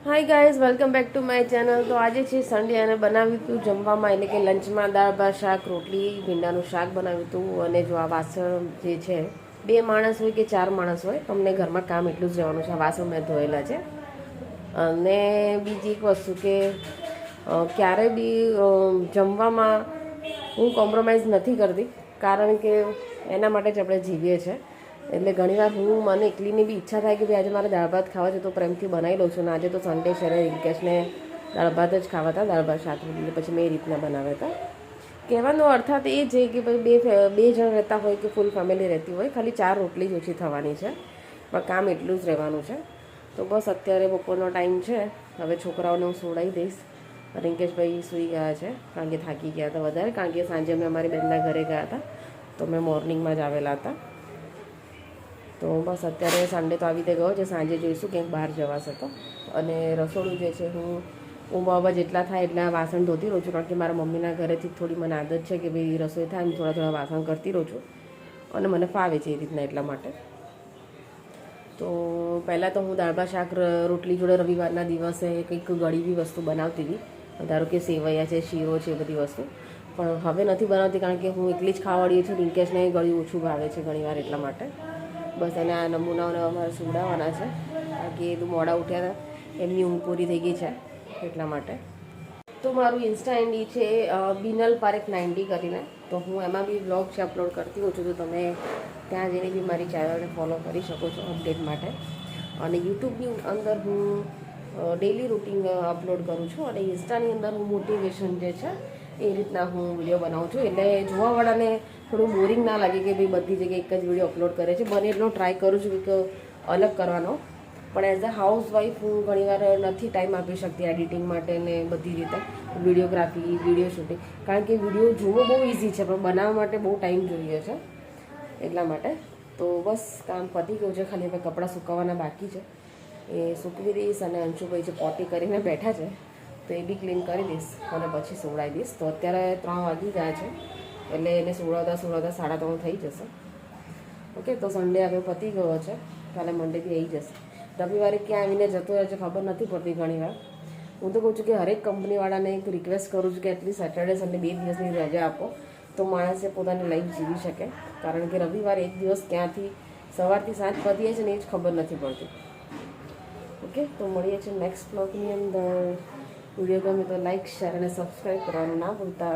Hi guys, welcome back to my channel. તો આજે છે સન્ડે અને બનાવ્યું હતું જમવામાં, એટલે કે લંચમાં દાળ ભાત શાક રોટલી ભીંડાનું શાક બનાવ્યું હતું. અને જો આ વાસણ જે છે, 2 માણસ હોય કે 4 માણસ હોય, તમને ઘરમાં કામ એટલું જ રહેવાનું છે. આ વાસણ મેં ધોયેલા છે. અને બીજી એક વસ્તુ કે ક્યારે બી જમવામાં હું કોમ્પ્રોમાઇઝ નથી કરતી, કારણ કે એના માટે જ આપણે જીવીએ છીએ. એટલે ઘણીવાર મને એકલીની બી ઈચ્છા થાય કે ભાઈ આજે મારે દાળ ભાત ખાવા છે, તો પ્રેમથી બનાવી લઉં છું. ને આજે તો સન્ડે છે ને રિંકેશને દાળ ભાત જ ખાવા હતા, દાળ ભાત શાક રોટલી, પછી મેં એ રીતના બનાવ્યા હતા. કહેવાનો અર્થાત એ છે કે ભાઈ બે જણ રહેતા હોય કે ફૂલ ફેમિલી રહેતી હોય, ખાલી 4 રોટલી જ ઓછી થવાની છે, પણ કામ એટલું જ રહેવાનું છે. તો બસ અત્યારે બપોરનો ટાઈમ છે, હવે છોકરાઓને હું સોડાવી દઈશ. રિંકેશભાઈ સૂઈ ગયા છે, કારણ કે થાકી ગયા હતા વધારે, કારણ કે સાંજે અમે અમારી બહેનના ઘરે ગયા હતા, તો અમે મોર્નિંગમાં જ આવેલા હતા. તો બસ અત્યારે સન્ડે તો આવી રીતે ગયો છે, સાંજે જોઈશું ક્યાંક બહાર જવાશે તો. અને રસોડું જે છે, હું બાબા જેટલા થાય એટલા વાસણ ધોતી રહું છું, કારણ કે મારા મમ્મીના ઘરેથી થોડી મને આદત છે કે ભાઈ રસોઈ થાય ને થોડા વાસણ કરતી રહું છું, અને મને ફાવે છે એ રીતના, એટલા માટે. તો પહેલાં તો હું દાળ ભાત શાક રોટલી જોડે રવિવારના દિવસે કંઈક ગળી બી વસ્તુ બનાવતી હતી, ધારો કે સેવૈયા છે, શીરો છે, એ બધી વસ્તુ. પણ હવે નથી બનાવતી, કારણ કે હું એકલી જ ખાવાળી છું. રિંકેશને ગળ્યું ઓછું ભાવે છે ઘણીવાર, એટલા માટે. બસ એને આ નમૂનાઓને અમારે સુવડાવવાના છે, કારણ કે એ તો મોડા ઉઠ્યા હતા, એમની ઊંઘ પૂરી થઈ ગઈ છે, એટલા માટે. તો મારું ઇન્સ્ટા આઈડી છે બિનલ પારેખ 90 કરીને, તો હું એમાં બી વ્લોગ્સ અપલોડ કરતી હોઉં છું, તો તમે ત્યાં જઈને બી મારી ચેનલને ફોલો કરી શકો છો અપડેટ માટે. અને યુટ્યુબની અંદર હું ડેલી રૂટિન અપલોડ કરું છું, અને ઇન્સ્ટાની અંદર હું મોટિવેશન જે છે એ રીતના હું વિડીયો બનાવું છું, એટલે જોવાવાળાને થોડું બોરિંગ ના લાગે કે ભાઈ બધી જગ્યાએ એક જ વિડીયો અપલોડ કરે છે. બને એટલો ટ્રાય કરું છું કે અલગ કરવાનો, પણ એઝ અ હાઉસવાઈફ હું ઘણીવાર નથી ટાઈમ આપી શકતી એડિટિંગ માટે ને બધી રીતે, વિડીયોગ્રાફી, વિડીયો શૂટિંગ, કારણ કે વિડીયો જોવો બહુ ઇઝી છે, પણ બનાવવા માટે બહુ ટાઈમ જોઈએ છે, એટલા માટે. તો બસ કામ પતી ગયું છે, ખાલી હવે કપડાં સુકવવાના બાકી છે, એ સૂકવી દઈશ. અને અંશુભાઈ જે પોટી કરીને બેઠા છે, તો એ બી ક્લીન કરી દઈશ અને પછી સુવડાવી દઈશ. તો અત્યારે 3 વાગી ગયા છે, એટલે એને સુવડાવતા 3:30 થઈ જશે. ઓકે, તો સન્ડે હવે પતી ગયો છે, કાલે મંડેથી આવી જશે. રવિવારે ક્યાં આવીને જતો રહે છે ખબર નથી પડતી ઘણીવાર. હું તો કહું છું કે હરેક કંપનીવાળાને એક રિક્વેસ્ટ કરું છું કે એટલી સેટરડે સન્ડે 2 દિવસની રજા આપો, તો માણસે પોતાની લાઈફ જીવી શકે. કારણ કે રવિવારે એક દિવસ ક્યાંથી સવારથી સાંજ પતી જાય છે ને એ જ ખબર નથી પડતી. ઓકે, તો મળીએ છીએ નેક્સ્ટ બ્લોગની અંદર. વિડીયો ગમે તો લાઇક, શેર અને સબસ્ક્રાઈબ કરવાનું ના ભૂલતા.